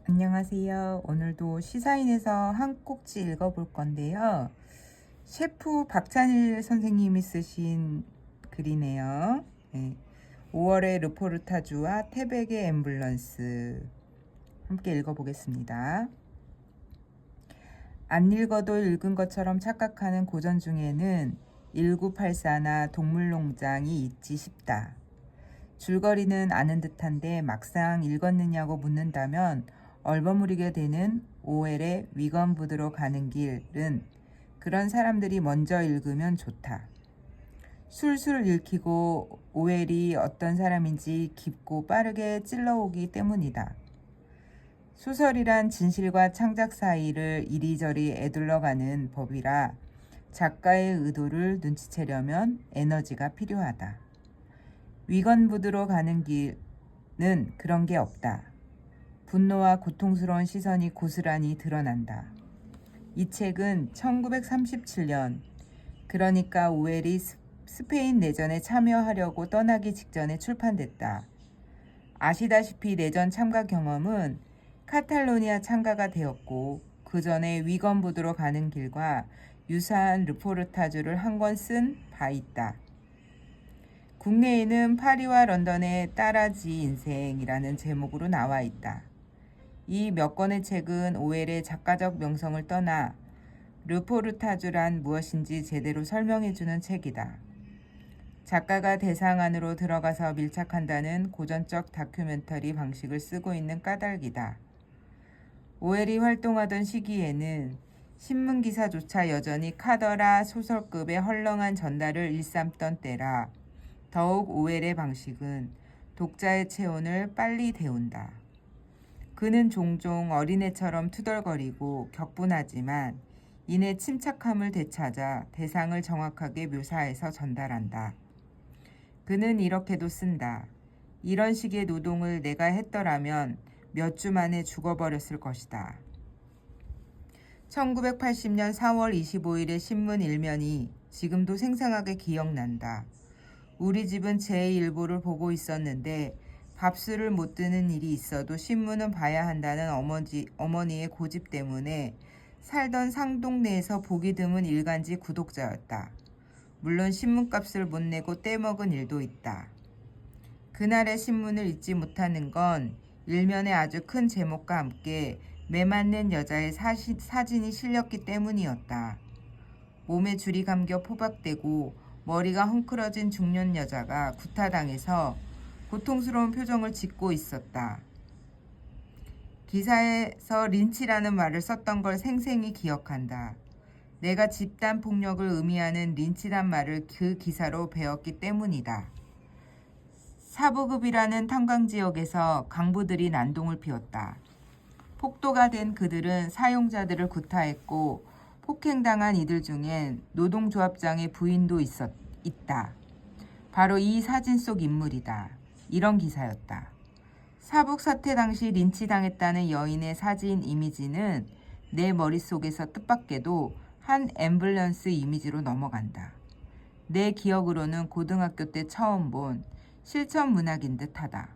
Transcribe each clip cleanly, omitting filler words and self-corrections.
안녕하세요. 오늘도 시사인에서 한 꼭지 읽어볼 건데요. 셰프 박찬일 선생님이 쓰신 글이네요. 네. 5월의 르포르타주와 태백의 앰뷸런스 함께 읽어보겠습니다. 안 읽어도 읽은 것처럼 착각하는 고전 중에는 1984나 동물농장이 있지 싶다. 줄거리는 아는 듯한데 막상 읽었느냐고 묻는다면 얼버무리게 되는 오웰의 위건부드로 가는 길은 그런 사람들이 먼저 읽으면 좋다. 술술 읽히고 오웰이 어떤 사람인지 깊고 빠르게 찔러오기 때문이다. 소설이란 진실과 창작 사이를 이리저리 애둘러가는 법이라 작가의 의도를 눈치채려면 에너지가 필요하다. 위건부드로 가는 길은 그런 게 없다. 분노와 고통스러운 시선이 고스란히 드러난다. 이 책은 1937년, 그러니까 오웰이 스페인 내전에 참여하려고 떠나기 직전에 출판됐다. 아시다시피 내전 참가 경험은 카탈로니아 참가가 되었고 그 전에 위건부드로 가는 길과 유사한 르포르타주를 한 권 쓴 바 있다. 국내에는 파리와 런던의 따라지 인생이라는 제목으로 나와 있다. 이 몇 권의 책은 오웰의 작가적 명성을 떠나 르포르타주란 무엇인지 제대로 설명해주는 책이다. 작가가 대상 안으로 들어가서 밀착한다는 고전적 다큐멘터리 방식을 쓰고 있는 까닭이다. 오웰이 활동하던 시기에는 신문기사조차 여전히 카더라 소설급의 헐렁한 전달을 일삼던 때라 더욱 오웰의 방식은 독자의 체온을 빨리 데운다. 그는 종종 어린애처럼 투덜거리고 격분하지만 이내 침착함을 되찾아 대상을 정확하게 묘사해서 전달한다. 그는 이렇게도 쓴다. 이런 식의 노동을 내가 했더라면 몇 주 만에 죽어버렸을 것이다. 1980년 4월 25일의 신문 일면이 지금도 생생하게 기억난다. 우리 집은 제1보를 보고 있었는데 밥술을 못 드는 일이 있어도 신문은 봐야 한다는 어머니의 고집 때문에 살던 상동네에서 보기 드문 일간지 구독자였다. 물론 신문값을 못 내고 떼먹은 일도 있다. 그날의 신문을 잊지 못하는 건 일면에 아주 큰 제목과 함께 매맞는 여자의 사진이 실렸기 때문이었다. 몸에 줄이 감겨 포박되고 머리가 헝클어진 중년 여자가 구타당해서 고통스러운 표정을 짓고 있었다. 기사에서 린치라는 말을 썼던 걸 생생히 기억한다. 내가 집단 폭력을 의미하는 린치란 말을 그 기사로 배웠기 때문이다. 사부급이라는 탄광지역에서 강부들이 난동을 피웠다. 폭도가 된 그들은 사용자들을 구타했고 폭행당한 이들 중엔 노동조합장의 부인도 있다. 바로 이 사진 속 인물이다. 이런 기사였다. 사북 사태 당시 린치당했다는 여인의 사진 이미지는 내 머릿속에서 뜻밖에도 한 앰뷸런스 이미지로 넘어간다. 내 기억으로는 고등학교 때 처음 본 실천 문학인 듯하다.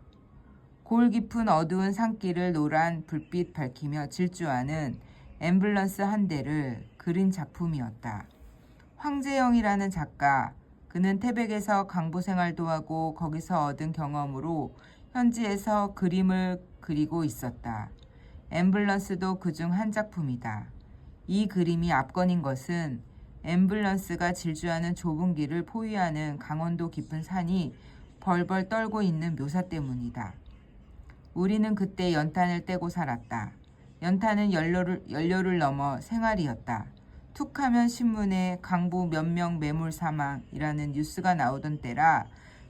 골 깊은 어두운 산길을 노란 불빛 밝히며 질주하는 앰뷸런스 한 대를 그린 작품이었다. 황재영이라는 작가, 그는 태백에서 강부 생활도 하고 거기서 얻은 경험으로 현지에서 그림을 그리고 있었다. 앰뷸런스도 그중 한 작품이다. 이 그림이 압권인 것은 앰뷸런스가 질주하는 좁은 길을 포위하는 강원도 깊은 산이 벌벌 떨고 있는 묘사 때문이다. 우리는 그때 연탄을 떼고 살았다. 연탄은 연료를 넘어 생활이었다. 툭하면 신문에 강부 몇 명 매몰 사망이라는 뉴스가 나오던 때라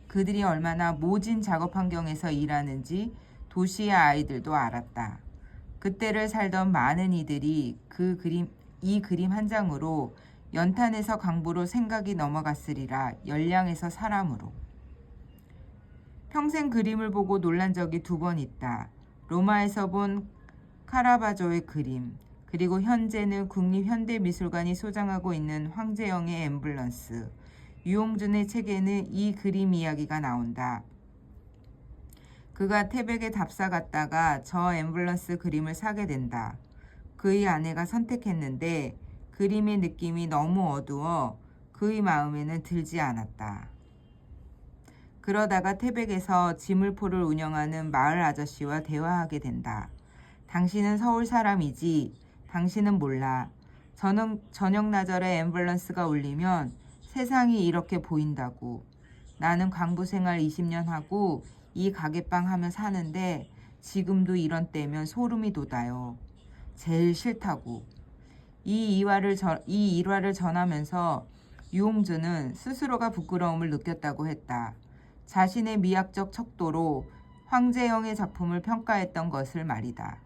그들이 얼마나 모진 작업 환경에서 일하는지 도시의 아이들도 알았다. 그때를 살던 많은 이들이 이 그림 한 장으로 연탄에서 강부로 생각이 넘어갔으리라. 열량에서 사람으로. 평생 그림을 보고 놀란 적이 2번 있다. 로마에서 본 카라바조의 그림, 그리고 현재는 국립현대미술관이 소장하고 있는 황재영의 앰뷸런스, 유홍준의 책에는 이 그림 이야기가 나온다. 그가 태백에 답사 갔다가 저 앰뷸런스 그림을 사게 된다. 그의 아내가 선택했는데 그림의 느낌이 너무 어두워 그의 마음에는 들지 않았다. 그러다가 태백에서 지물포를 운영하는 마을 아저씨와 대화하게 된다. 당신은 서울 사람이지. 당신은 몰라. 저녁나절에 앰뷸런스가 울리면 세상이 이렇게 보인다고. 나는 광부 생활 20년 하고 이 가게빵 하며 사는데 지금도 이런 때면 소름이 돋아요. 제일 싫다고. 이 일화를 전하면서 유홍준은 스스로가 부끄러움을 느꼈다고 했다. 자신의 미학적 척도로 황제영의 작품을 평가했던 것을 말이다.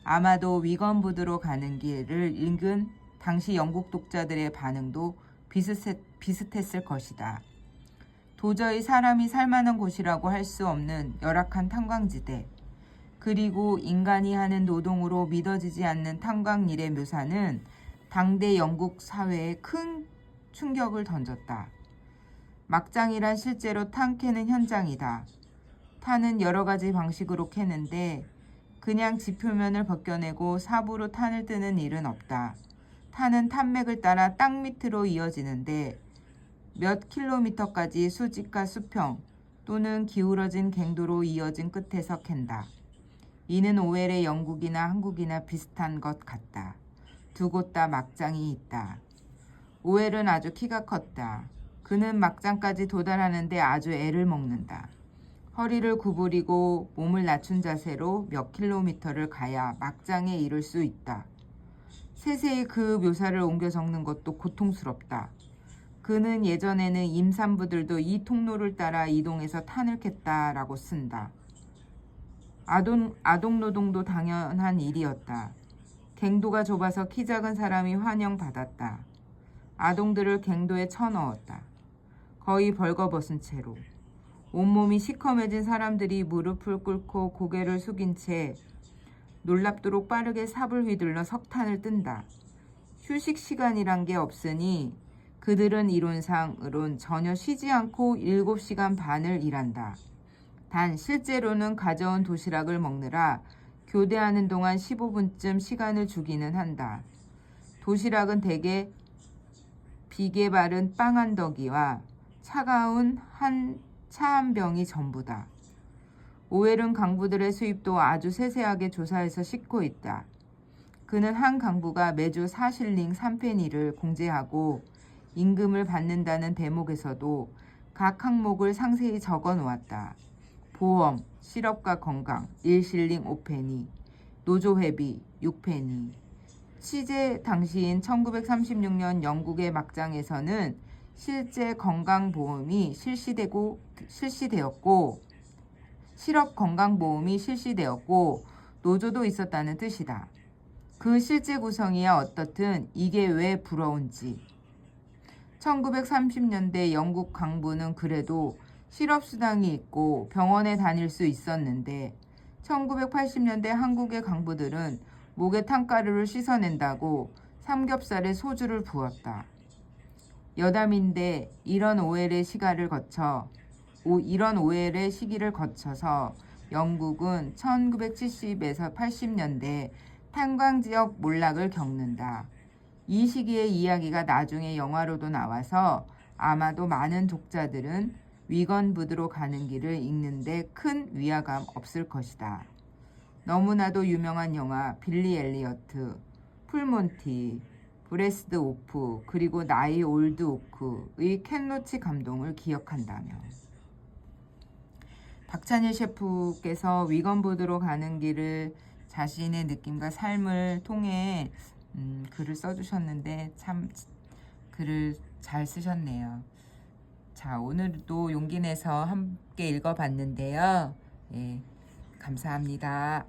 아마도 위건부드로 가는 길을 읽은 당시 영국 독자들의 반응도 비슷했을 것이다. 도저히 사람이 살만한 곳이라고 할 수 없는 열악한 탄광지대, 그리고 인간이 하는 노동으로 믿어지지 않는 탄광 일의 묘사는 당대 영국 사회에 큰 충격을 던졌다. 막장이란 실제로 탄 캐는 현장이다. 탄은 여러 가지 방식으로 캐는데 그냥 지표면을 벗겨내고 삽으로 탄을 뜨는 일은 없다. 탄은 탄맥을 따라 땅 밑으로 이어지는데 몇 킬로미터까지 수직과 수평 또는 기울어진 갱도로 이어진 끝에서 캔다. 이는 오웰의 영국이나 한국이나 비슷한 것 같다. 두 곳 다 막장이 있다. 오웰은 아주 키가 컸다. 그는 막장까지 도달하는데 아주 애를 먹는다. 허리를 구부리고 몸을 낮춘 자세로 몇 킬로미터를 가야 막장에 이를 수 있다. 세세히 그 묘사를 옮겨 적는 것도 고통스럽다. 그는 예전에는 임산부들도 이 통로를 따라 이동해서 탄을 캤다라고 쓴다. 아동노동도 당연한 일이었다. 갱도가 좁아서 키 작은 사람이 환영받았다. 아동들을 갱도에 쳐넣었다. 거의 벌거벗은 채로. 온몸이 시커매진 사람들이 무릎을 꿇고 고개를 숙인 채 놀랍도록 빠르게 삽을 휘둘러 석탄을 뜬다. 휴식 시간이란 게 없으니 그들은 이론상으론 전혀 쉬지 않고 7시간 반을 일한다. 단 실제로는 가져온 도시락을 먹느라 교대하는 동안 15분쯤 시간을 주기는 한다. 도시락은 대개 비계 바른 빵 한 덩이와 차가운 차 한 병이 전부다. 오웰은 강부들의 수입도 아주 세세하게 조사해서 싣고 있다. 그는 한 강부가 매주 4실링 3페니를 공제하고 임금을 받는다는 대목에서도 각 항목을 상세히 적어 놓았다. 보험, 실업과 건강 1실링 5페니, 노조회비 6페니. 취재 당시인 1936년 영국의 막장에서는 실제 건강보험이 실시되었고 실업건강보험이 실시되었고 노조도 있었다는 뜻이다. 그 실제 구성이야 어떻든 이게 왜 부러운지. 1930년대 영국 강부는 그래도 실업수당이 있고 병원에 다닐 수 있었는데 1980년대 한국의 강부들은 목에 탄가루를 씻어낸다고 삼겹살에 소주를 부었다. 여담인데 이런 오웰의 시기를 거쳐서 영국은 1970에서 80년대 탄광지역 몰락을 겪는다. 이 시기의 이야기가 나중에 영화로도 나와서 아마도 많은 독자들은 위건부드로 가는 길을 읽는데 큰 위화감 없을 것이다. 너무나도 유명한 영화 빌리 엘리어트, 풀몬티, 브레스드 오프 그리고 나이 올드 오크의 켄로치 감동을 기억한다면. 박찬일 셰프께서 위건부드로 가는 길을 자신의 느낌과 삶을 통해 글을 써주셨는데 참 글을 잘 쓰셨네요. 자, 오늘도 용기 내서 함께 읽어봤는데요. 예, 감사합니다.